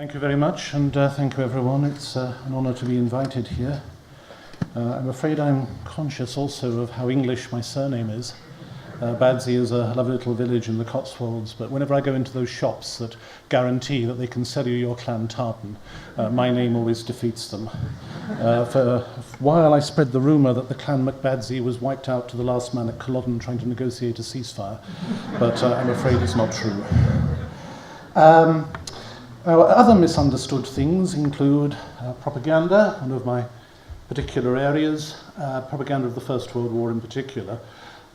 Thank you very much, and thank you everyone. It's an honour to be invited here. I'm afraid I'm conscious also of how English my surname is. Badsey is a lovely little village in the Cotswolds, but whenever I go into those shops that guarantee that they can sell you your clan tartan, my name always defeats them. For a while I spread the rumour that the clan MacBadsey was wiped out to the last man at Colonial trying to negotiate a ceasefire, but I'm afraid it's not true. Other misunderstood things include propaganda, one of my particular areas, propaganda of the First World War in particular.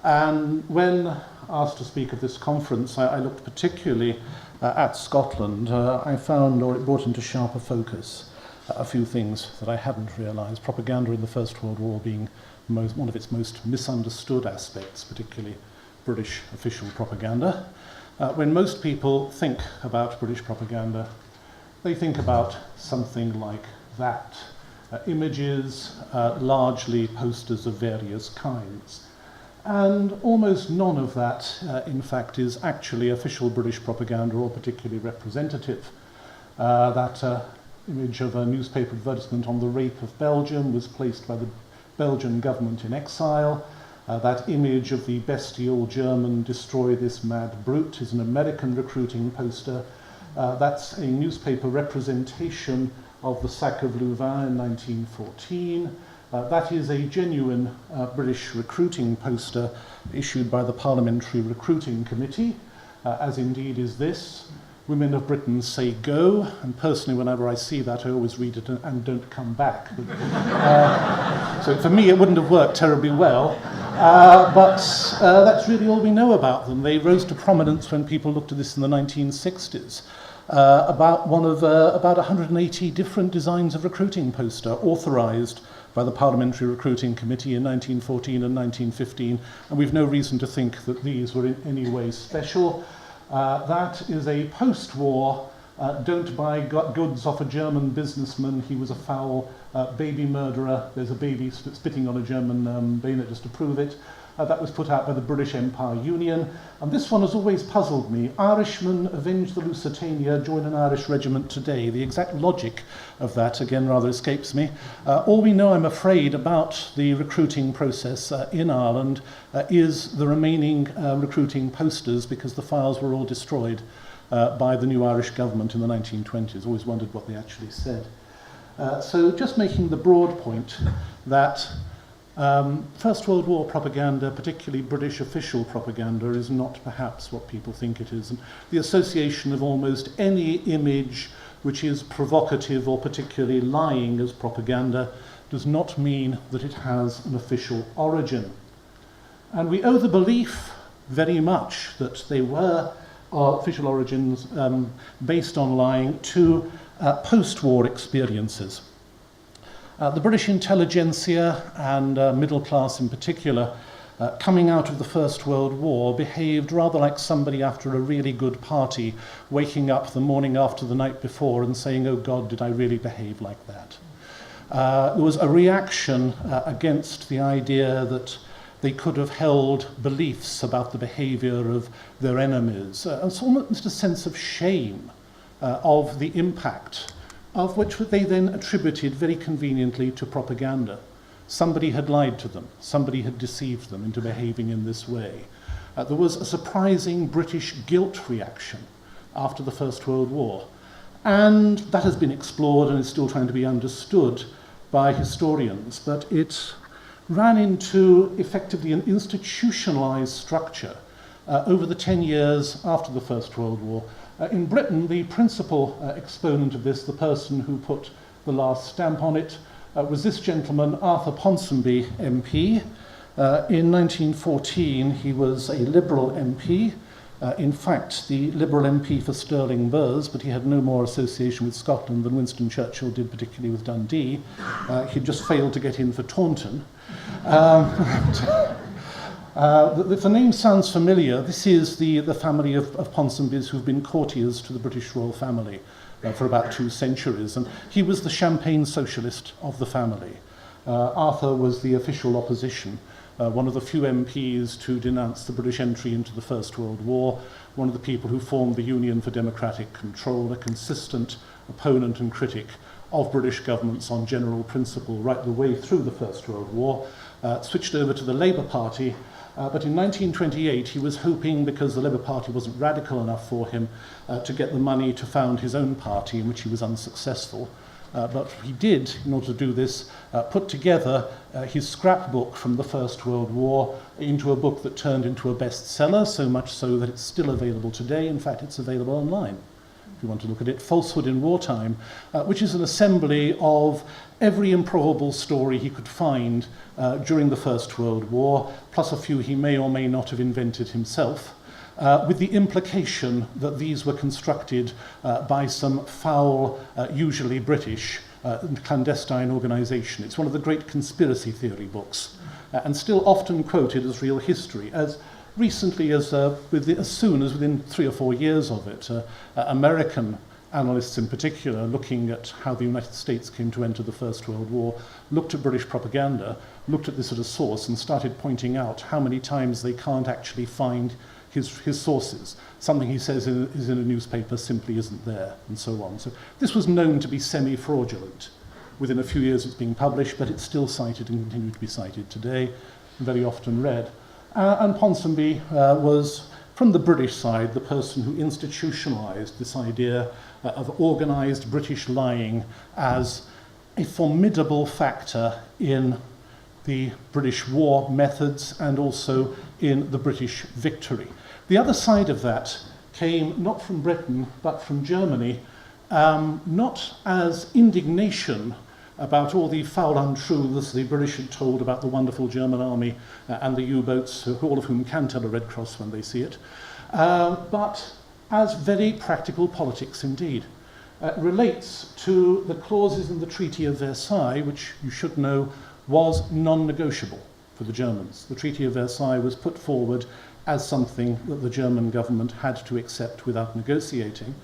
And when asked to speak at this conference, I looked particularly at Scotland. I found, or it brought into sharper focus, a few things that I hadn't realised. Propaganda in the First World War being one of its most misunderstood aspects, particularly British official propaganda. When most people think about British propaganda, they think about something like that. Images, largely posters of various kinds. And almost none of that, in fact, is actually official British propaganda or particularly representative. That image of a newspaper advertisement on the rape of Belgium was placed by the Belgian government in exile. That image of the bestial German "destroy this mad brute" is an American recruiting poster. That's a newspaper representation of the sack of Louvain in 1914. That is a genuine British recruiting poster issued by the Parliamentary Recruiting Committee, as indeed is this. Women of Britain say go, and personally whenever I see that I always read it and don't come back. So for me it wouldn't have worked terribly well, but that's really all we know about them. They rose to prominence when people looked at this in the 1960s. About 180 different designs of recruiting poster authorised by the Parliamentary Recruiting Committee in 1914 and 1915, and we've no reason to think that these were in any way special. That is a post-war, don't buy goods off a German businessman, he was a foul baby murderer, there's a baby spitting on a German bayonet just to prove it. That was put out by the British Empire Union, and this one has always puzzled me. Irishmen avenge the Lusitania, join an Irish regiment today. The exact logic of that, again, rather escapes me. All we know, I'm afraid, about the recruiting process in Ireland is the remaining recruiting posters, because the files were all destroyed by the new Irish government in the 1920s. Always wondered what they actually said. So just making the broad point that First World War propaganda, particularly British official propaganda, is not perhaps what people think it is. And the association of almost any image which is provocative or particularly lying as propaganda does not mean that it has an official origin. And we owe the belief very much that they were official origins based on lying to post-war experiences. The British intelligentsia and middle class in particular, coming out of the First World War, behaved rather like somebody after a really good party, waking up the morning after the night before and saying, "Oh God, did I really behave like that?" There was a reaction against the idea that they could have held beliefs about the behaviour of their enemies. And so almost a sense of shame of the impact of which they then attributed very conveniently to propaganda. Somebody had lied to them, somebody had deceived them into behaving in this way. There was a surprising British guilt reaction after the First World War, and that has been explored and is still trying to be understood by historians, but it ran into effectively an institutionalised structure over the 10 years after the First World War. In Britain, the principal exponent of this, the person who put the last stamp on it, was this gentleman, Arthur Ponsonby MP. In 1914, he was a Liberal MP. In fact, the Liberal MP for Stirling Burrs, but he had no more association with Scotland than Winston Churchill did, particularly with Dundee. He'd just failed to get in for Taunton. The name sounds familiar. This is the family of Ponsonbys who've been courtiers to the British royal family for about 2 centuries, and he was the champagne socialist of the family. Arthur was the official opposition, one of the few MPs to denounce the British entry into the First World War, one of the people who formed the Union for Democratic Control, a consistent opponent and critic of British governments on general principle right the way through the First World War, switched over to the Labour Party, but in 1928 he was hoping, because the Labour Party wasn't radical enough for him, to get the money to found his own party, in which he was unsuccessful. But he did, in order to do this, put together his scrapbook from the First World War into a book that turned into a bestseller, so much so that it's still available today. In fact, it's available online, if you want to look at it, Falsehood in Wartime, which is an assembly of every improbable story he could find during the First World War, plus a few he may or may not have invented himself, with the implication that these were constructed by some foul, usually British, clandestine organisation. It's one of the great conspiracy theory books, and still often quoted as real history, as recently as soon as within 3 or 4 years of it. American analysts in particular, looking at how the United States came to enter the First World War, looked at British propaganda, looked at this as a source, and started pointing out how many times they can't actually find his sources. Something he says is in a newspaper simply isn't there, and so on. So this was known to be semi-fraudulent. Within a few years it's being published, but it's still cited and continued to be cited today, and very often read. And Ponsonby was, from the British side, the person who institutionalized this idea of organized British lying as a formidable factor in the British war methods and also in the British victory. The other side of that came not from Britain but from Germany, not as indignation about all the foul untruths the British had told about the wonderful German army and the U-boats, all of whom can tell a Red Cross when they see it, but as very practical politics indeed. Relates to the clauses in the Treaty of Versailles, which you should know was non-negotiable for the Germans. The Treaty of Versailles was put forward as something that the German government had to accept without negotiating.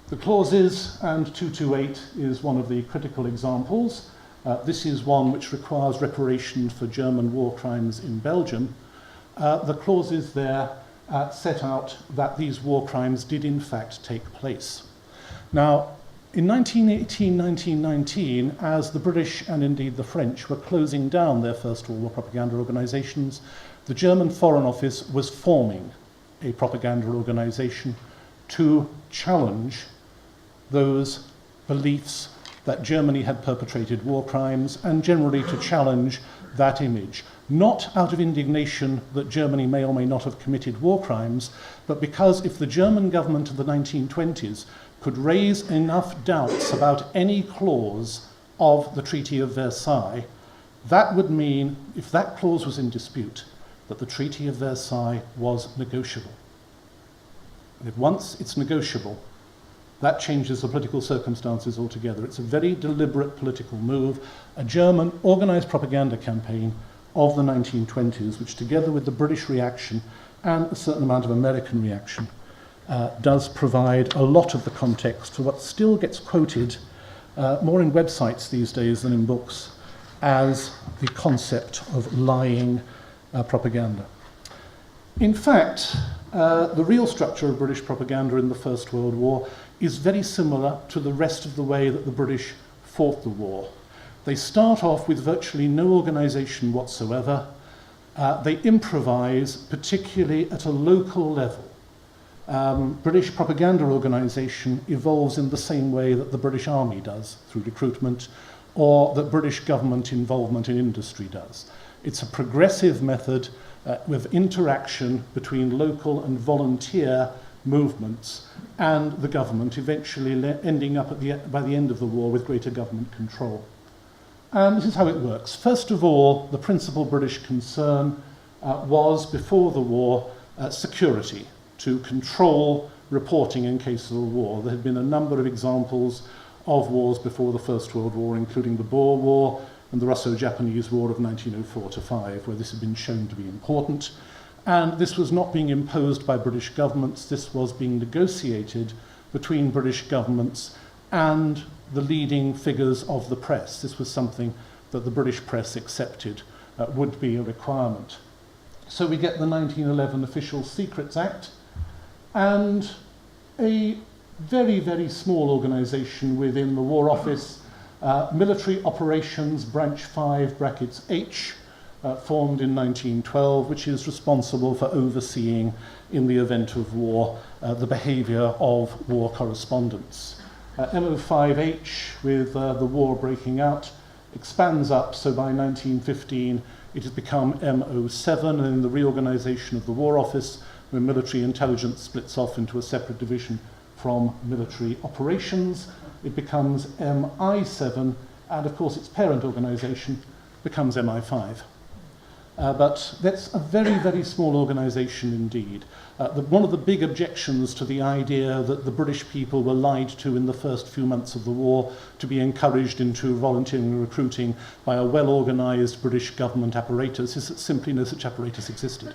The clauses, and 228 is one of the critical examples. This is one which requires reparation for German war crimes in Belgium. The clauses there set out that these war crimes did in fact take place. Now, in 1918-1919, as the British and indeed the French were closing down their First World War propaganda organizations, the German Foreign Office was forming a propaganda organization to challenge those beliefs that Germany had perpetrated war crimes, and generally to challenge that image, not out of indignation that Germany may or may not have committed war crimes, but because if the German government of the 1920s could raise enough doubts about any clause of the Treaty of Versailles, that would mean, if that clause was in dispute, that the Treaty of Versailles was negotiable. And if once it's negotiable, that changes the political circumstances altogether. It's a very deliberate political move, a German organized propaganda campaign of the 1920s, which together with the British reaction and a certain amount of American reaction, does provide a lot of the context for what still gets quoted more in websites these days than in books as the concept of lying propaganda. In fact, the real structure of British propaganda in the First World War is very similar to the rest of the way that the British fought the war. They start off with virtually no organisation whatsoever. They improvise, particularly at a local level. British propaganda organisation evolves in the same way that the British Army does, through recruitment, or that British government involvement in industry does. It's a progressive method with interaction between local and volunteer movements and the government, eventually ending up by the end of the war with greater government control. And this is how it works. First of all, the principal British concern was, before the war, security, to control reporting in case of a war. There had been a number of examples of wars before the First World War, including the Boer War and the Russo-Japanese War of 1904-5, where this had been shown to be important. And this was not being imposed by British governments, this was being negotiated between British governments and the leading figures of the press. This was something that the British press accepted would be a requirement. So we get the 1911 Official Secrets Act and a very, very small organisation within the War Office, Military Operations Branch 5 brackets H, formed in 1912, which is responsible for overseeing, in the event of war, the behaviour of war correspondents. MO5H, with the war breaking out, expands up, so by 1915 it has become MO7, and in the reorganisation of the War Office, when military intelligence splits off into a separate division from military operations, it becomes MI7, and of course its parent organisation becomes MI5. But that's a very, very small organisation indeed. One of the big objections to the idea that the British people were lied to in the first few months of the war to be encouraged into volunteering and recruiting by a well-organised British government apparatus is that simply no such apparatus existed.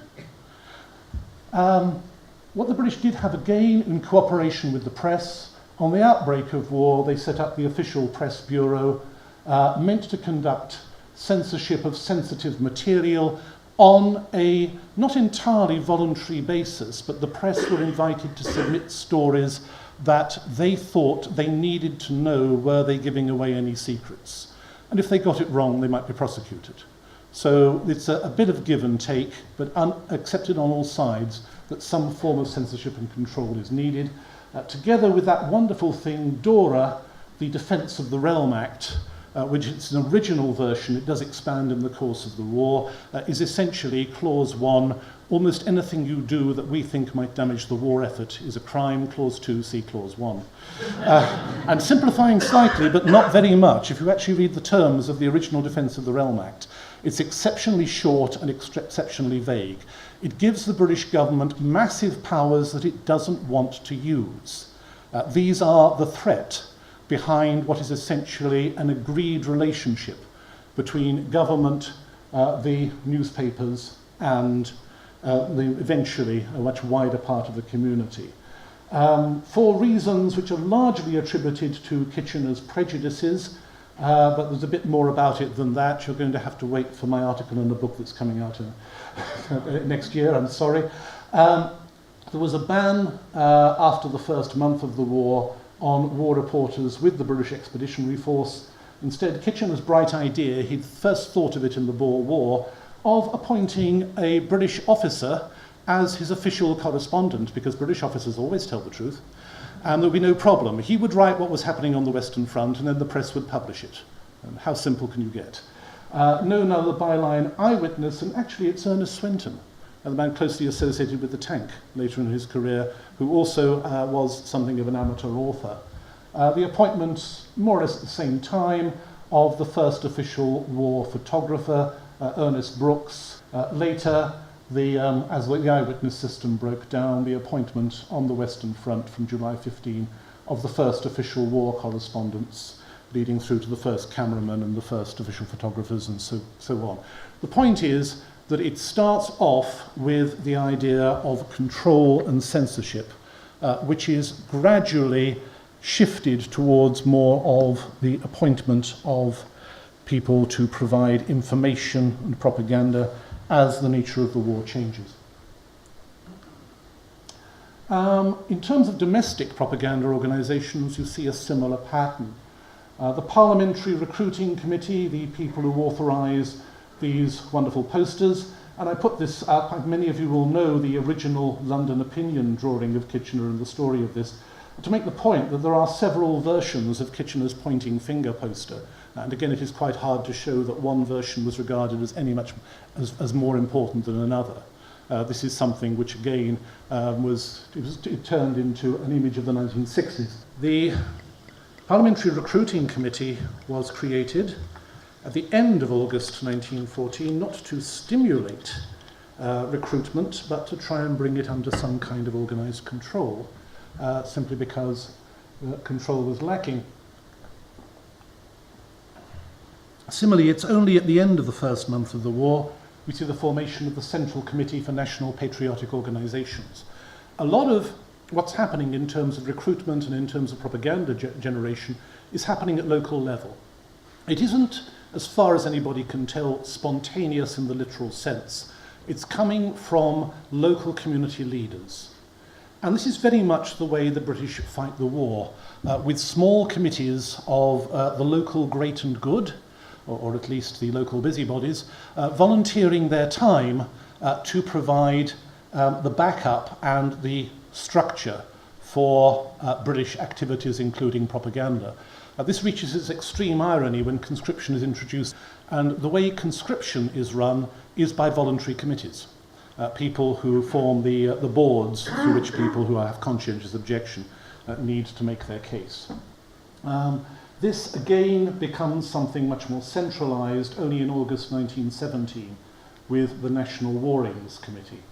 What the British did have again in cooperation with the press, on the outbreak of war, they set up the Official Press Bureau, meant to conduct censorship of sensitive material on a not entirely voluntary basis, but the press were invited to submit stories that they thought they needed to know, were they giving away any secrets. And if they got it wrong, they might be prosecuted. So it's a bit of give and take, but accepted on all sides that some form of censorship and control is needed. Together with that wonderful thing, DORA, the Defence of the Realm Act, which is an original version, it does expand in the course of the war, is essentially Clause 1, almost anything you do that we think might damage the war effort is a crime. Clause 2, see Clause 1. I'm simplifying slightly, but not very much. If you actually read the terms of the original Defence of the Realm Act, it's exceptionally short and exceptionally vague. It gives the British government massive powers that it doesn't want to use. These are the threat behind what is essentially an agreed relationship between government, the newspapers, and eventually a much wider part of the community. For reasons which are largely attributed to Kitchener's prejudices, but there's a bit more about it than that. You're going to have to wait for my article in the book that's coming out next year, I'm sorry. There was a ban after the first month of the war on war reporters with the British Expeditionary Force. Instead, Kitchener's bright idea, he'd first thought of it in the Boer War, of appointing a British officer as his official correspondent, because British officers always tell the truth, and there would be no problem. He would write what was happening on the Western Front, and then the press would publish it. And how simple can you get? Known under the byline Eyewitness, and actually it's Ernest Swinton, the man closely associated with the tank later in his career, who also was something of an amateur author. The appointment, more or less at the same time, of the first official war photographer, Ernest Brooks. Later, as the eyewitness system broke down, the appointment on the Western Front from July 15 of the first official war correspondents, leading through to the first cameraman and the first official photographers and so on. The point is that it starts off with the idea of control and censorship, which is gradually shifted towards more of the appointment of people to provide information and propaganda as the nature of the war changes. In terms of domestic propaganda organisations, you see a similar pattern. The Parliamentary Recruiting Committee, the people who authorise these wonderful posters, and I put this up, many of you will know the original London opinion drawing of Kitchener and the story of this, to make the point that there are several versions of Kitchener's pointing finger poster. And again, it is quite hard to show that one version was regarded as more important than another. This is something which again it turned into an image of the 1960s. The Parliamentary Recruiting Committee was created at the end of August 1914, not to stimulate recruitment, but to try and bring it under some kind of organised control, simply because control was lacking. Similarly, it's only at the end of the first month of the war we see the formation of the Central Committee for National Patriotic Organisations. A lot of what's happening in terms of recruitment and in terms of propaganda generation is happening at local level. It isn't, as far as anybody can tell, spontaneous in the literal sense. It's coming from local community leaders. And this is very much the way the British fight the war, with small committees of the local great and good, or at least the local busybodies, volunteering their time to provide the backup and the structure for British activities, including propaganda. This reaches its extreme irony when conscription is introduced, and the way conscription is run is by voluntary committees. People who form the boards through which people who have conscientious objection need to make their case. This again becomes something much more centralised only in August 1917 with the National War Aims Committee.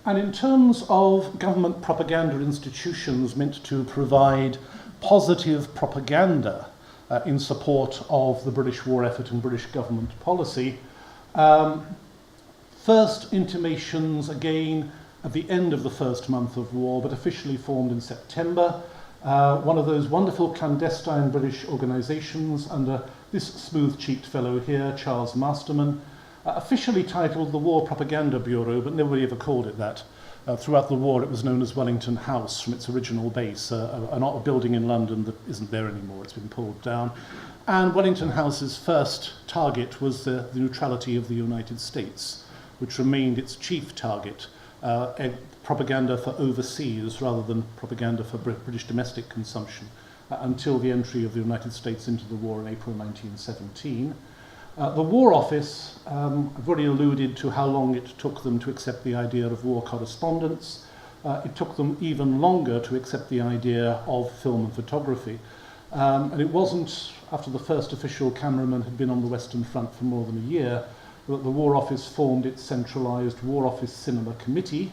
And in terms of government propaganda institutions meant to provide positive propaganda in support of the British war effort and British government policy, first intimations again at the end of the first month of war, but officially formed in September. One of those wonderful clandestine British organisations under this smooth-cheeked fellow here, Charles Masterman, officially titled the War Propaganda Bureau, but nobody ever called it that. Throughout the war it was known as Wellington House from its original base, a building in London that isn't there anymore, it's been pulled down. And Wellington House's first target was the neutrality of the United States, which remained its chief target, propaganda for overseas rather than propaganda for British domestic consumption, until the entry of the United States into the war in April 1917. The War Office, I've already alluded to how long it took them to accept the idea of war correspondence. It took them even longer to accept the idea of film and photography. And it wasn't after the first official cameraman had been on the Western Front for more than a year that the War Office formed its centralised War Office Cinema Committee.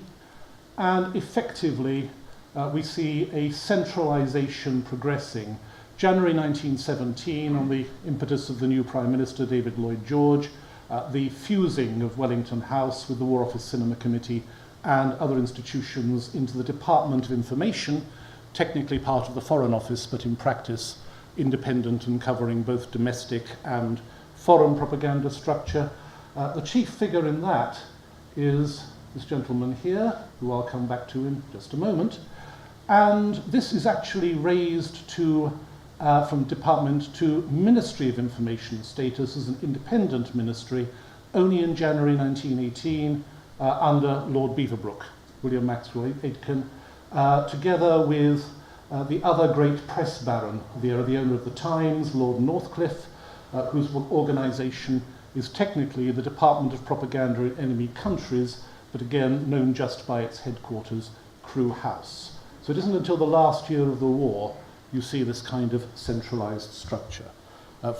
And effectively, we see a centralisation progressing. January 1917, on the impetus of the new Prime Minister, David Lloyd George, the fusing of Wellington House with the War Office Cinema Committee and other institutions into the Department of Information, technically part of the Foreign Office, but in practice independent and covering both domestic and foreign propaganda structure. The chief figure in that is this gentleman here, who I'll come back to in just a moment. And this is actually raised to from department to Ministry of Information status as an independent ministry only in January 1918 under Lord Beaverbrook, William Maxwell Aitken, together with the other great press baron, the owner of the Times, Lord Northcliffe, whose organisation is technically the Department of Propaganda in Enemy Countries, but again known just by its headquarters, Crewe House. So it isn't until the last year of the war you see this kind of centralised structure.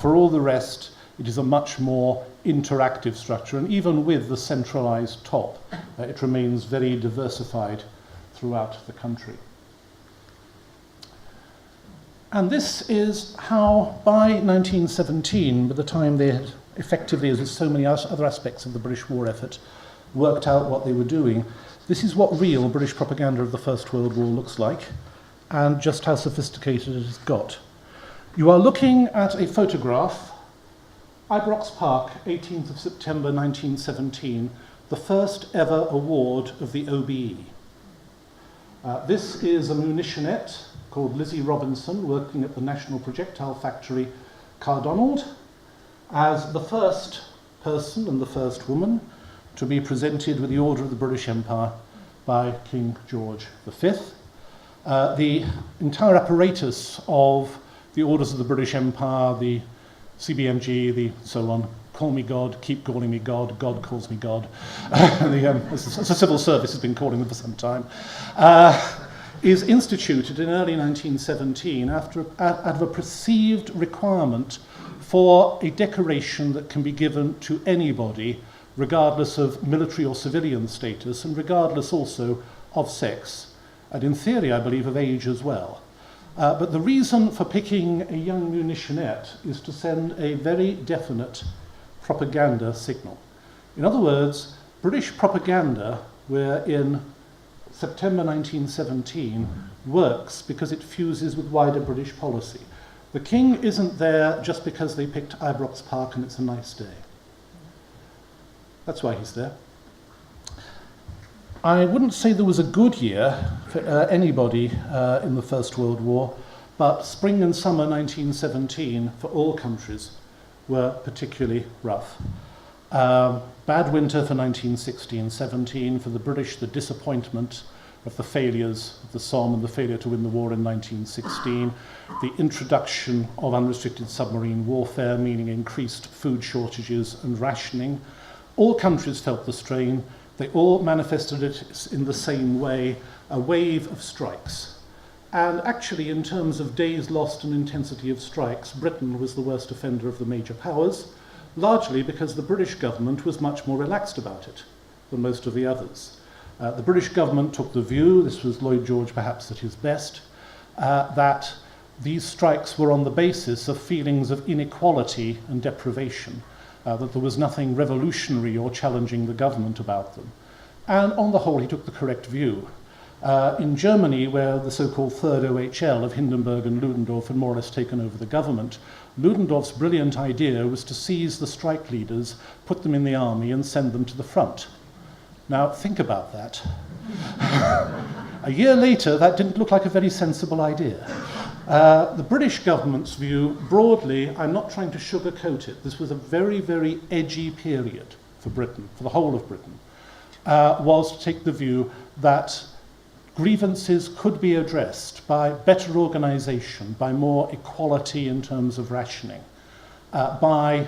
For all the rest, it is a much more interactive structure, and even with the centralised top, it remains very diversified throughout the country. And this is how, by 1917, by the time they had effectively, as with so many other aspects of the British war effort, worked out what they were doing, this is what real British propaganda of the First World War looks like, and just how sophisticated it has got. You are looking at a photograph, Ibrox Park, 18th of September 1917, the first ever award of the OBE. This is a munitionette called Lizzie Robinson, working at the National Projectile Factory, Cardonald, as the first person and the first woman to be presented with the Order of the British Empire by King George V. The entire apparatus of the Orders of the British Empire, the CBMG, the so on, call me God, keep calling me God, God calls me God. The civil service has been calling them for some time. Is instituted in early 1917 out of a perceived requirement for a decoration that can be given to anybody, regardless of military or civilian status, and regardless also of sex, and in theory, I believe, of age as well. But the reason for picking a young munitionette is to send a very definite propaganda signal. In other words, British propaganda, where in September 1917, works because it fuses with wider British policy. The King isn't there just because they picked Ibrox Park and it's a nice day. That's why he's there. I wouldn't say there was a good year for anybody in the First World War, but spring and summer 1917 for all countries were particularly rough. Bad winter for 1916-17, for the British, the disappointment of the failures of the Somme and the failure to win the war in 1916, the introduction of unrestricted submarine warfare, meaning increased food shortages and rationing. All countries felt the strain. They all manifested it in the same way, a wave of strikes. And actually, in terms of days lost and intensity of strikes, Britain was the worst offender of the major powers, largely because the British government was much more relaxed about it than most of the others. The British government took the view, this was Lloyd George perhaps at his best, that these strikes were on the basis of feelings of inequality and deprivation, that there was nothing revolutionary or challenging the government about them. And on the whole, he took the correct view. In Germany, where the so-called Third OHL of Hindenburg and Ludendorff had more or less taken over the government, Ludendorff's brilliant idea was to seize the strike leaders, put them in the army, and send them to the front. Now, think about that. A year later, that didn't look like a very sensible idea. The British government's view, broadly, I'm not trying to sugarcoat it, this was a very, very edgy period for Britain, for the whole of Britain, was to take the view that grievances could be addressed by better organisation, by more equality in terms of rationing, by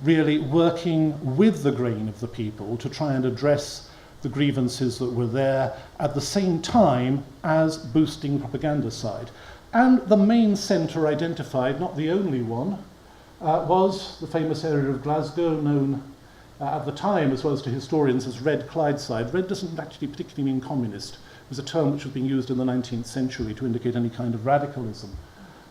really working with the grain of the people to try and address the grievances that were there at the same time as boosting propaganda side. And the main centre identified, not the only one, was the famous area of Glasgow, known at the time, as well as to historians, as Red Clydeside. Red doesn't actually particularly mean communist. It was a term which was being used in the 19th century to indicate any kind of radicalism.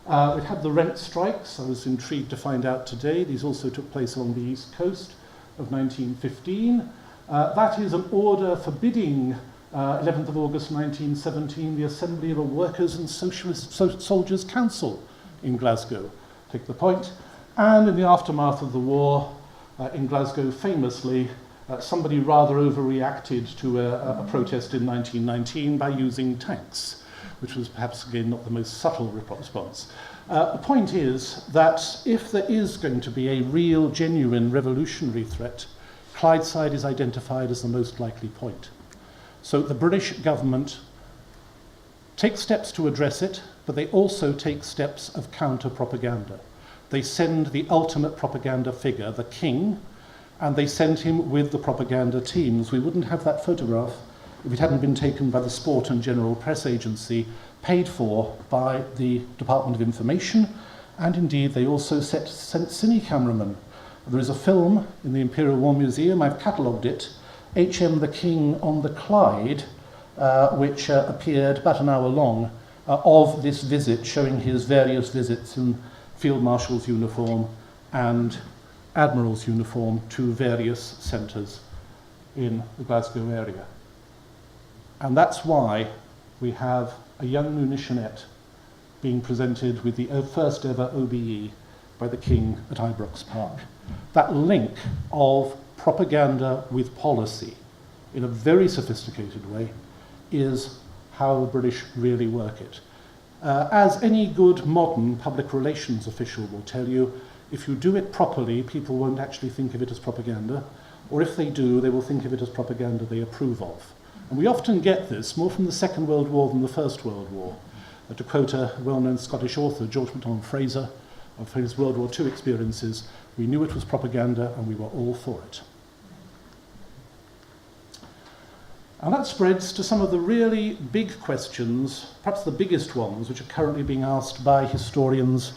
It had the rent strikes. I was intrigued to find out today. These also took place along the east coast of 1915. That is an order forbidding 11th of August 1917, the assembly of a Workers' and Socialist Soldiers' Council in Glasgow. Take the point. And in the aftermath of the war, in Glasgow, famously, somebody rather overreacted to a protest in 1919 by using tanks, which was perhaps, again, not the most subtle response. The point is that if there is going to be a real, genuine revolutionary threat, Clydeside is identified as the most likely point. So the British government take steps to address it, but they also take steps of counter-propaganda. They send the ultimate propaganda figure, the king, and they send him with the propaganda teams. We wouldn't have that photograph if it hadn't been taken by the Sport and General Press Agency, paid for by the Department of Information, and indeed they also sent cine cameramen. There is a film in the Imperial War Museum, I've catalogued it, H.M. the King on the Clyde, which appeared about an hour long, of this visit, showing his various visits in Field Marshal's uniform and Admiral's uniform to various centres in the Glasgow area. And that's why we have a young munitionette being presented with the first ever OBE by the King at Ibrox Park. That link of propaganda with policy in a very sophisticated way is how the British really work it. As any good modern public relations official will tell you, if you do it properly, people won't actually think of it as propaganda, or if they do, they will think of it as propaganda they approve of. And we often get this more from the Second World War than the First World War. To quote a well-known Scottish author, George MacDonald Fraser, of his World War II experiences, we knew it was propaganda and we were all for it. And that spreads to some of the really big questions, perhaps the biggest ones, which are currently being asked by historians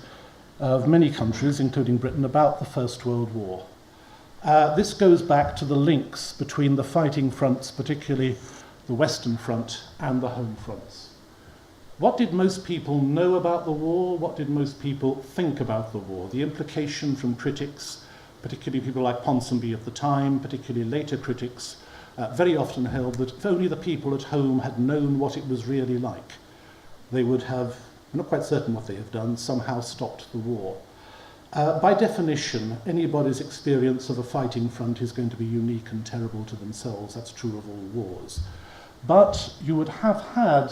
of many countries, including Britain, about the First World War. This goes back to the links between the fighting fronts, particularly the Western Front and the home fronts. What did most people know about the war? What did most people think about the war? The implication from critics, particularly people like Ponsonby at the time, particularly later critics, very often held that if only the people at home had known what it was really like, they would have, I'm not quite certain what they have done, somehow stopped the war. by definition, anybody's experience of a fighting front is going to be unique and terrible to themselves. That's true of all wars. But you would have had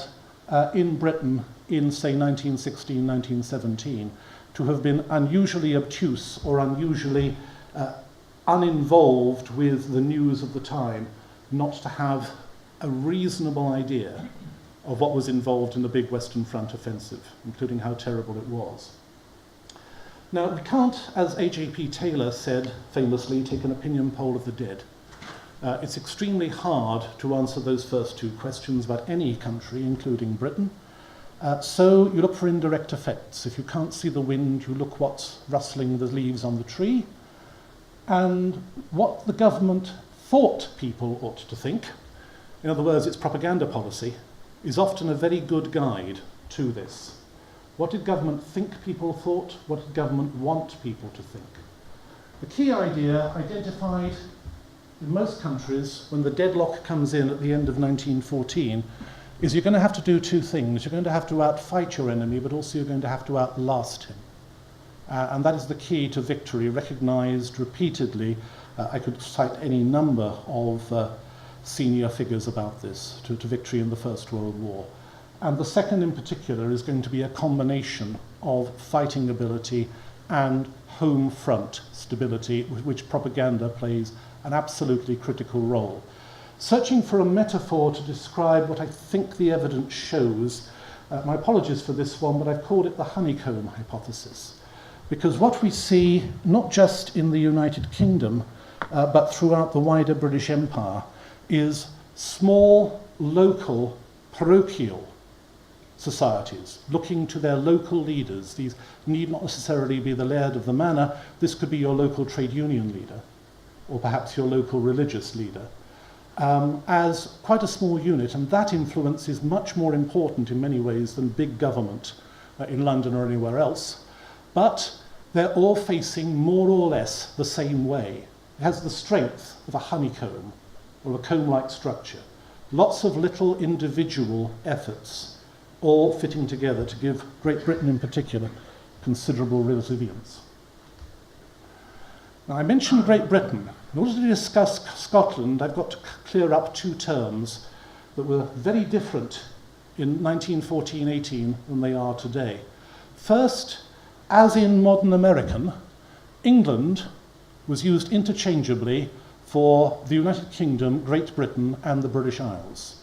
in Britain in, say, 1916, 1917, to have been unusually obtuse or unusually uninvolved with the news of the time, not to have a reasonable idea of what was involved in the big Western Front offensive, including how terrible it was. Now, we can't, as A.J.P. Taylor said famously, take an opinion poll of the dead. It's extremely hard to answer those first two questions about any country, including Britain. So you look for indirect effects. If you can't see the wind, you look what's rustling the leaves on the tree. And what the government thought people ought to think, in other words, its propaganda policy, is often a very good guide to this. What did government think people thought? What did government want people to think? The key idea identified in most countries when the deadlock comes in at the end of 1914 is you're going to have to do two things. You're going to have to outfight your enemy, but also you're going to have to outlast him. And that is the key to victory, recognized repeatedly. I could cite any number of senior figures about this, to victory in the First World War. And the second in particular is going to be a combination of fighting ability and home front stability, which propaganda plays an absolutely critical role. Searching for a metaphor to describe what I think the evidence shows, my apologies for this one, but I've called it the honeycomb hypothesis. Because what we see, not just in the United Kingdom, but throughout the wider British Empire, is small, local, parochial societies looking to their local leaders. These need not necessarily be the laird of the manor. This could be your local trade union leader, or perhaps your local religious leader, as quite a small unit, and that influence is much more important in many ways than big government in London or anywhere else. But they're all facing more or less the same way. It has the strength of a honeycomb, or a comb-like structure. Lots of little individual efforts, all fitting together to give Great Britain in particular considerable resilience. Now, I mentioned Great Britain. In order to discuss Scotland, I've got to clear up two terms that were very different in 1914-18 than they are today. First, as in modern American, England was used interchangeably for the United Kingdom, Great Britain, and the British Isles.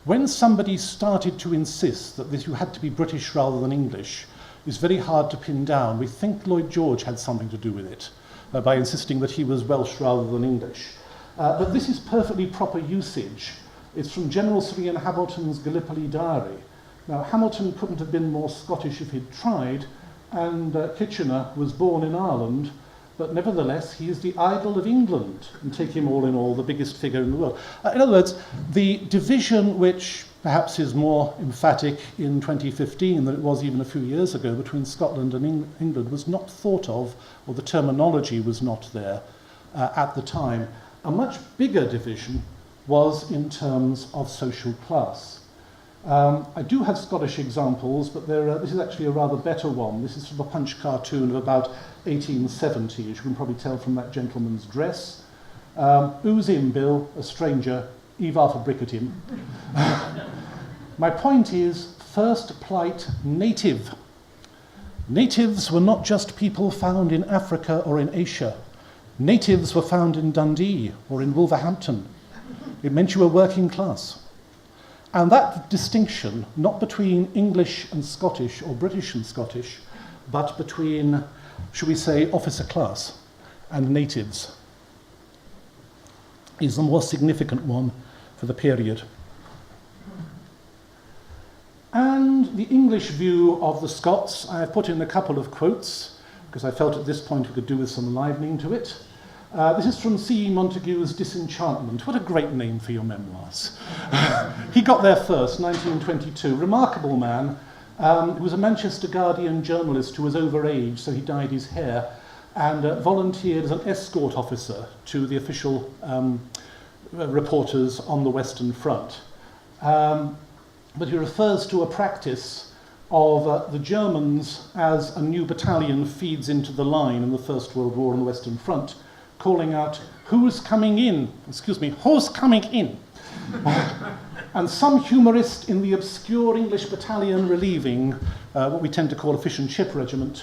When somebody started to insist that you had to be British rather than English, it's very hard to pin down. We think Lloyd George had something to do with it by insisting that he was Welsh rather than English. But this is perfectly proper usage. It's from General Sir Ian Hamilton's Gallipoli diary. Now, Hamilton couldn't have been more Scottish if he'd tried, and Kitchener was born in Ireland, but nevertheless, he is the idol of England, and take him all in all, the biggest figure in the world. In other words, the division, which perhaps is more emphatic in 2015 than it was even a few years ago between Scotland and England, was not thought of, or the terminology was not there at the time. A much bigger division was in terms of social class. I do have Scottish examples, but this is actually a rather better one. This is from a Punch cartoon of about 1870, as you can probably tell from that gentleman's dress. Who's in, Bill? A stranger. Eve Arthur Bricket him. My point is, first plight, native. Natives were not just people found in Africa or in Asia. Natives were found in Dundee or in Wolverhampton. It meant you were working class. And that distinction, not between English and Scottish or British and Scottish, but between, should we say, officer class and natives, is the more significant one for the period. And the English view of the Scots, I have put in a couple of quotes, because I felt at this point we could do with some enlivening to it. This is from C. Montague's Disenchantment. What a great name for your memoirs. He got there first, 1922. Remarkable man. He was a Manchester Guardian journalist who was overage, so he dyed his hair, and volunteered as an escort officer to the official reporters on the Western Front. But he refers to a practice of the Germans as a new battalion feeds into the line in the First World War on the Western Front, calling out, "Who's coming in? Excuse me, who's coming in?" And some humorist in the obscure English battalion relieving, what we tend to call a fish and chip regiment,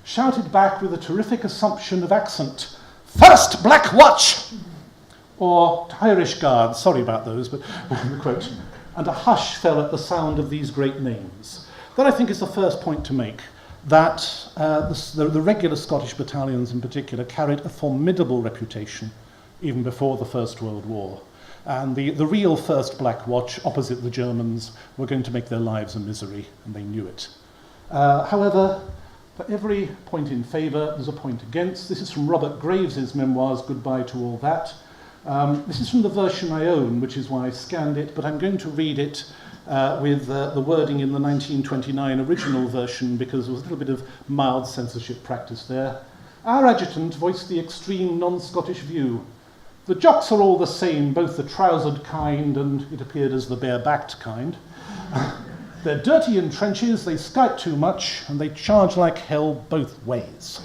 shouted back with a terrific assumption of accent, "First Black Watch!" Or Irish Guards, sorry about those, but the quote. And a hush fell at the sound of these great names. That, I think, is the first point to make, that the regular Scottish battalions in particular carried a formidable reputation even before the First World War. And the real First Black Watch, opposite the Germans, were going to make their lives a misery, and they knew it. However, for every point in favour, there's a point against. This is from Robert Graves's memoirs, Goodbye to All That. This is from the version I own, which is why I scanned it, but I'm going to read it with the wording in the 1929 original version, because there was a little bit of mild censorship practice there. Our adjutant voiced the extreme non-Scottish view. The jocks are all the same, both the trousered kind and, it appeared, as the bare-backed kind. They're dirty in trenches, they skite too much, and they charge like hell both ways.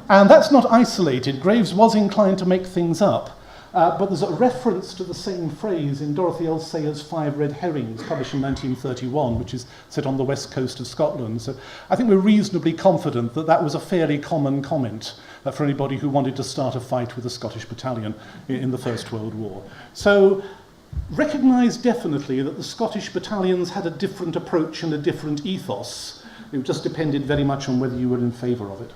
And that's not isolated. Graves was inclined to make things up, but there's a reference to the same phrase in Dorothy L. Sayers' Five Red Herrings, published in 1931, which is set on the west coast of Scotland. So I think we're reasonably confident that that was a fairly common comment for anybody who wanted to start a fight with a Scottish battalion in the First World War. So recognise definitely that the Scottish battalions had a different approach and a different ethos. It just depended very much on whether you were in favour of it.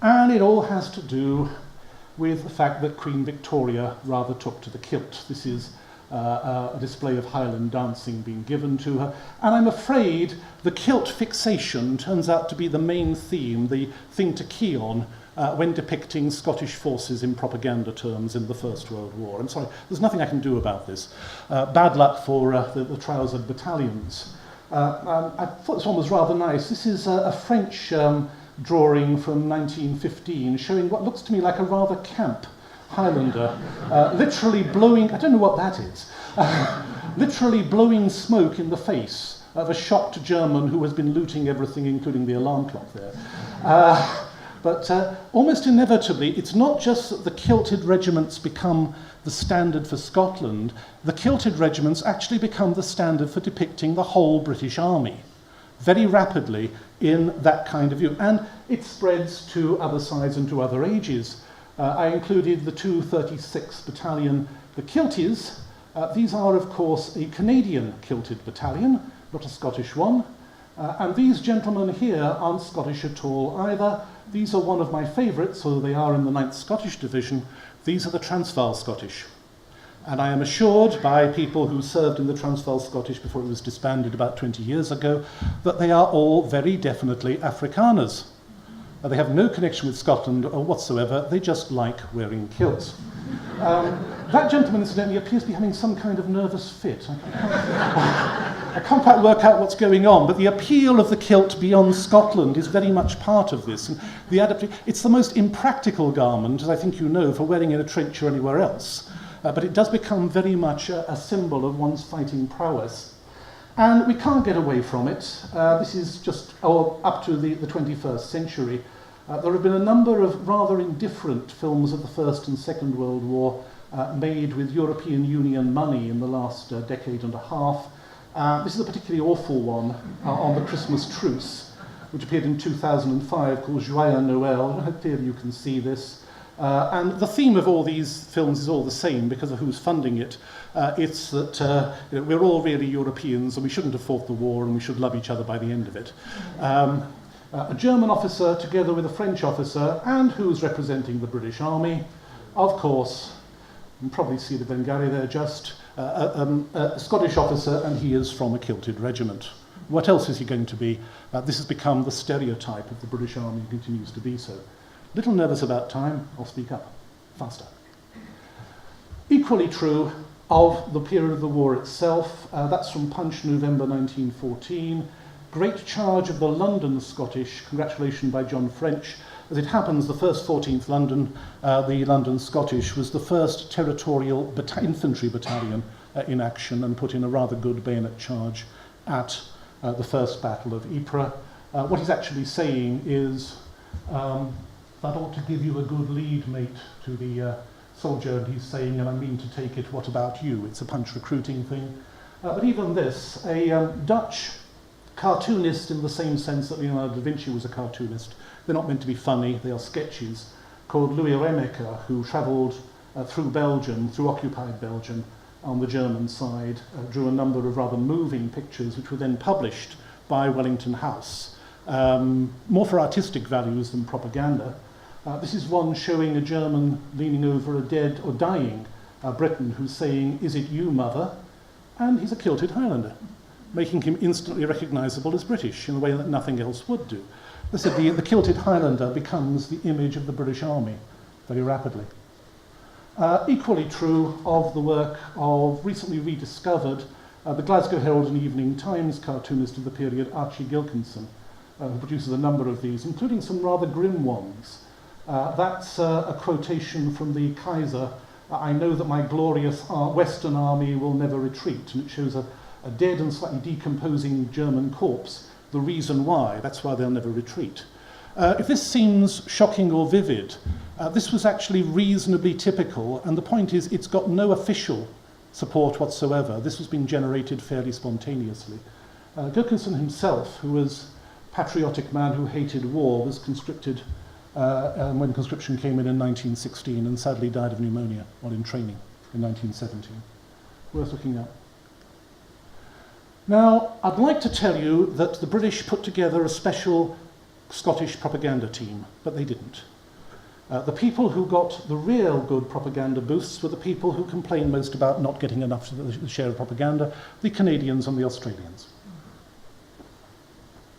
And it all has to do with the fact that Queen Victoria rather took to the kilt. This is a display of Highland dancing being given to her. And I'm afraid the kilt fixation turns out to be the main theme, the thing to key on when depicting Scottish forces in propaganda terms in the First World War. I'm sorry, there's nothing I can do about this. Bad luck for the trousered battalions. I thought this one was rather nice. This is a French drawing from 1915 showing what looks to me like a rather camp Highlander, literally blowing, I don't know what that is, literally blowing smoke in the face of a shocked German who has been looting everything, including the alarm clock there. But almost inevitably, it's not just that the kilted regiments become the standard for Scotland, the kilted regiments actually become the standard for depicting the whole British Army very rapidly in that kind of view. And it spreads to other sides and to other ages. I included the 236th Battalion, the Kilties. These are, of course, a Canadian kilted battalion, not a Scottish one. And these gentlemen here aren't Scottish at all either. These are one of my favourites, although they are in the 9th Scottish Division. These are the Transvaal Scottish. And I am assured by people who served in the Transvaal Scottish before it was disbanded about 20 years ago that they are all very definitely Afrikaners. They have no connection with Scotland or whatsoever, they just like wearing kilts. That gentleman, incidentally, appears to be having some kind of nervous fit. I can't quite work out what's going on, but the appeal of the kilt beyond Scotland is very much part of this. And it's the most impractical garment, as I think you know, for wearing in a trench or anywhere else. But it does become very much a symbol of one's fighting prowess. And we can't get away from it. This is just up to the 21st century. There have been a number of rather indifferent films of the First and Second World War made with European Union money in the last decade and a half. This is a particularly awful one on the Christmas truce, which appeared in 2005, called Joyeux Noël. I hope you can see this. And the theme of all these films is all the same because of who's funding it. It's that we're all really Europeans and we shouldn't have fought the war and we should love each other by the end of it. A German officer together with a French officer, and who's representing the British Army, of course, you can probably see the Bengari there just, a Scottish officer, and he is from a kilted regiment. What else is he going to be? This has become the stereotype of the British Army and continues to be so. Little nervous about time, I'll speak up faster. Equally true of the period of the war itself, that's from Punch, November 1914. Great charge of the London Scottish, congratulations by John French. As it happens, the 1st 14th London, the London Scottish, was the first territorial infantry battalion in action and put in a rather good bayonet charge at the First Battle of Ypres. What he's actually saying is, that ought to give you a good lead, mate, to the soldier, and he's saying, and I mean to take it, what about you? It's a punch recruiting thing. But even this, a Dutch cartoonist in the same sense that Leonardo da Vinci was a cartoonist, they're not meant to be funny, they are sketches, called Louis Remaker, who travelled through Belgium, through occupied Belgium, on the German side, drew a number of rather moving pictures which were then published by Wellington House, more for artistic values than propaganda. This is one showing a German leaning over a dead or dying Briton who's saying, "Is it you, mother?" And he's a kilted Highlander, making him instantly recognisable as British in a way that nothing else would do. They said the kilted Highlander becomes the image of the British Army very rapidly. Equally true of the work of recently rediscovered the Glasgow Herald and Evening Times cartoonist of the period, Archie Gilkinson, who produces a number of these, including some rather grim ones. That's a quotation from the Kaiser, "I know that my glorious Western army will never retreat," and it shows a dead and slightly decomposing German corpse. The reason why, that's why they'll never retreat. If this seems shocking or vivid, this was actually reasonably typical, and the point is it's got no official support whatsoever. This was being generated fairly spontaneously. Gilkinson himself, who was a patriotic man who hated war, was conscripted when conscription came in 1916 and sadly died of pneumonia while in training in 1917. Worth looking at. Now, I'd like to tell you that the British put together a special Scottish propaganda team, but they didn't. The people who got the real good propaganda boosts were the people who complained most about not getting enough of the share of propaganda, the Canadians and the Australians.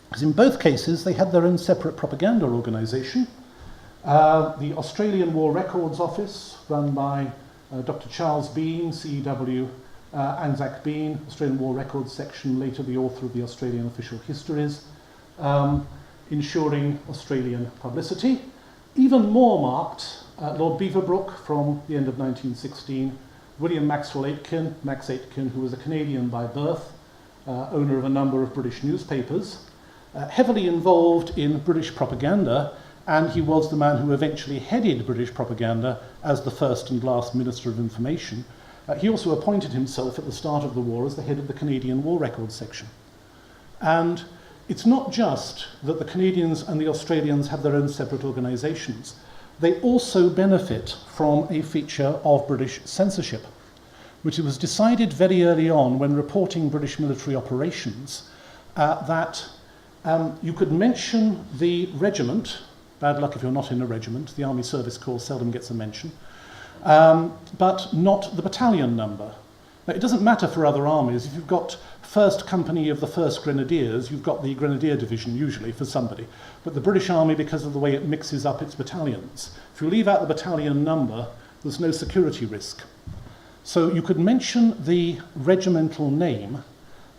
Because in both cases, they had their own separate propaganda organisation. The Australian War Records Office, run by Dr. Charles Bean, CEW, Anzac Bean, Australian War Records Section, later the author of the Australian Official Histories, ensuring Australian publicity. Even more marked, Lord Beaverbrook from the end of 1916, William Maxwell Aitken, Max Aitken, who was a Canadian by birth, owner of a number of British newspapers, heavily involved in British propaganda, and he was the man who eventually headed British propaganda as the first and last Minister of Information. He also appointed himself at the start of the war as the head of the Canadian War Records Section. And it's not just that the Canadians and the Australians have their own separate organisations. They also benefit from a feature of British censorship, which was decided very early on when reporting British military operations that you could mention the regiment. Bad luck if you're not in a regiment. The Army Service Corps seldom gets a mention. But not the battalion number. Now, it doesn't matter for other armies. If you've got 1st Company of the 1st Grenadiers, you've got the Grenadier Division usually for somebody. But the British Army, because of the way it mixes up its battalions, if you leave out the battalion number, there's no security risk. So you could mention the regimental name,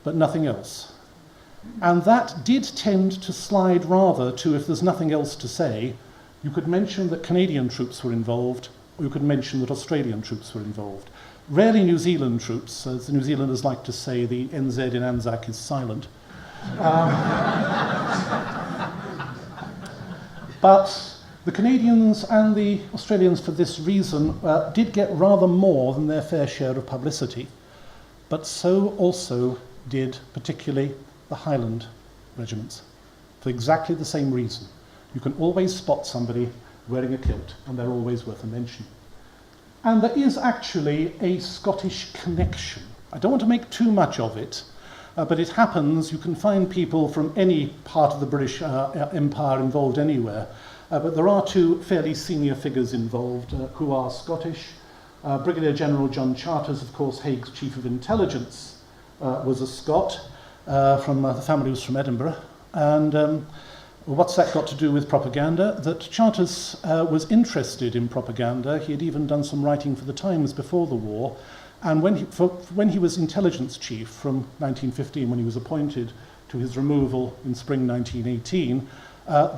but nothing else. And that did tend to slide rather to, if there's nothing else to say, you could mention that Canadian troops were involved, or you could mention that Australian troops were involved. Rarely New Zealand troops, as the New Zealanders like to say, the NZ in Anzac is silent. But the Canadians and the Australians, for this reason, did get rather more than their fair share of publicity. But so also did particularly the Highland regiments, for exactly the same reason. You can always spot somebody wearing a kilt, and they're always worth a mention. And there is actually a Scottish connection. I don't want to make too much of it, but it happens. You can find people from any part of the British Empire involved anywhere, but there are two fairly senior figures involved who are Scottish. Brigadier General John Charters, of course, Hague's Chief of Intelligence, was a Scot. The family was from Edinburgh. And what's that got to do with propaganda? That Charters was interested in propaganda. He had even done some writing for the Times before the war. And when he was intelligence chief from 1915, when he was appointed to his removal in spring 1918,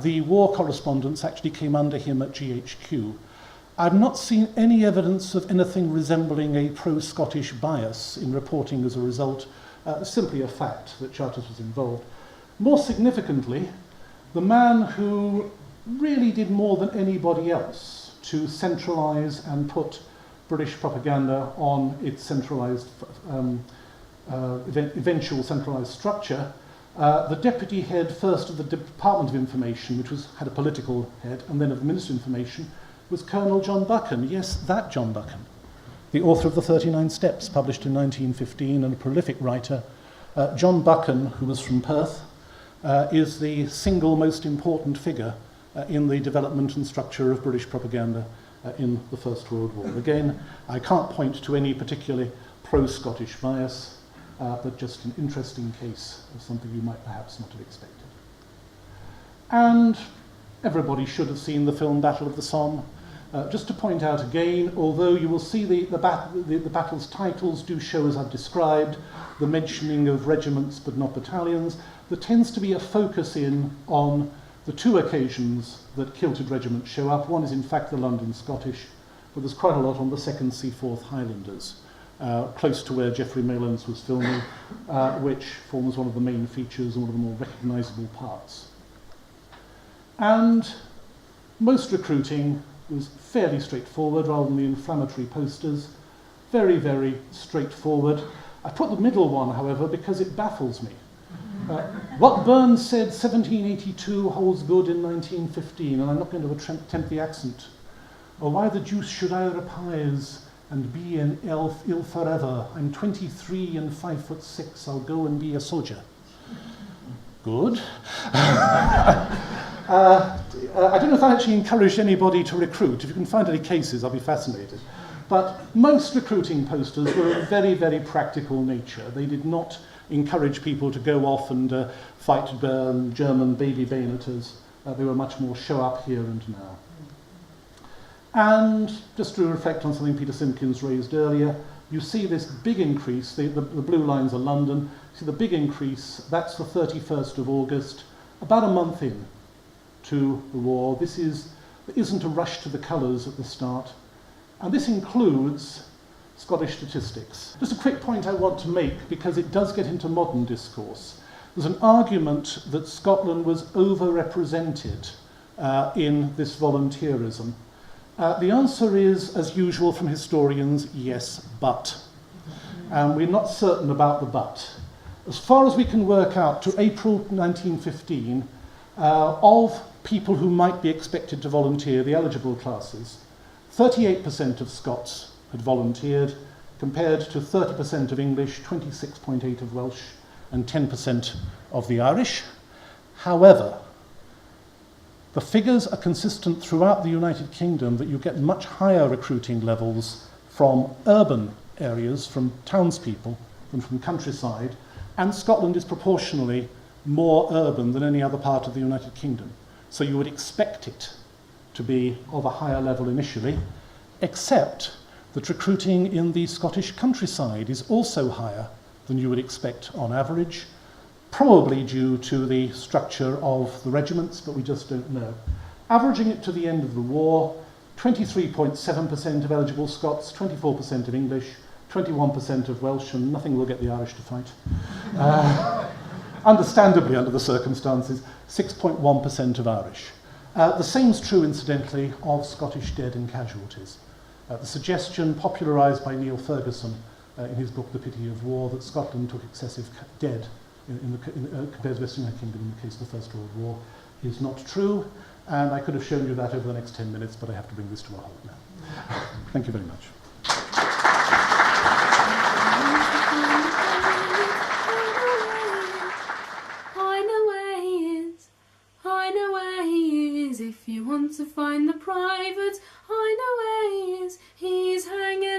the war correspondence actually came under him at GHQ. I've not seen any evidence of anything resembling a pro-Scottish bias in reporting as a result simply a fact that Charters was involved. More significantly, the man who really did more than anybody else to centralise and put British propaganda on its centralised, eventual centralised structure, the deputy head first of the Department of Information, which had a political head, and then of the Ministry of Information, was Colonel John Buchan. Yes, that John Buchan, the author of the 39 Steps, published in 1915, and a prolific writer. John Buchan, who was from Perth, is the single most important figure in the development and structure of British propaganda in the First World War. Again, I can't point to any particularly pro-Scottish bias, but just an interesting case of something you might perhaps not have expected. And everybody should have seen the film Battle of the Somme. Just to point out again, although you will see the battle's titles do show, as I've described, the mentioning of regiments but not battalions, there tends to be a focus on the two occasions that kilted regiments show up. One is in fact the London Scottish, but there's quite a lot on the 2nd Seaforth Highlanders, close to where Geoffrey Maylands was filming, which forms one of the main features and one of the more recognisable parts. And most recruiting was fairly straightforward rather than the inflammatory posters. Very, very straightforward. I put the middle one, however, because it baffles me. What Burns said 1782 holds good in 1915, and I'm not going to attempt the accent. Or why the deuce should I repise and be an elf ill forever? I'm 23 and 5'6", I'll go and be a soldier. Good. I don't know if I actually encouraged anybody to recruit. If you can find any cases, I'll be fascinated. But most recruiting posters were of very, very practical nature. They did not encourage people to go off and fight German baby bayoneters. They were much more show up here and now. And just to reflect on something Peter Simpkins raised earlier, you see this big increase, the blue lines are London, see the big increase, that's the 31st of August, about a month in to the war. There isn't a rush to the colours at the start, and this includes Scottish statistics. Just a quick point I want to make, because it does get into modern discourse. There's an argument that Scotland was overrepresented in this volunteerism. The answer is, as usual from historians, yes, but. And we're not certain about the but. As far as we can work out, to April 1915, of people who might be expected to volunteer, the eligible classes, 38% of Scots had volunteered, compared to 30% of English, 26.8% of Welsh, and 10% of the Irish. However, the figures are consistent throughout the United Kingdom that you get much higher recruiting levels from urban areas, from townspeople, than from countryside, and Scotland is proportionally more urban than any other part of the United Kingdom. So you would expect it to be of a higher level initially, except that recruiting in the Scottish countryside is also higher than you would expect on average, probably due to the structure of the regiments, but we just don't know. Averaging it to the end of the war, 23.7% of eligible Scots, 24% of English, 21% of Welsh, and nothing will get the Irish to fight. Understandably, under the circumstances, 6.1% of Irish. The same is true, incidentally, of Scottish dead and casualties. The suggestion popularised by Neil Ferguson in his book The Pity of War, that Scotland took excessive dead compared to the Western Kingdom in the case of the First World War, is not true, and I could have shown you that over the next 10 minutes, but I have to bring this to a halt now. Thank you very much. If you want to find the private, I know where he is. He's hanging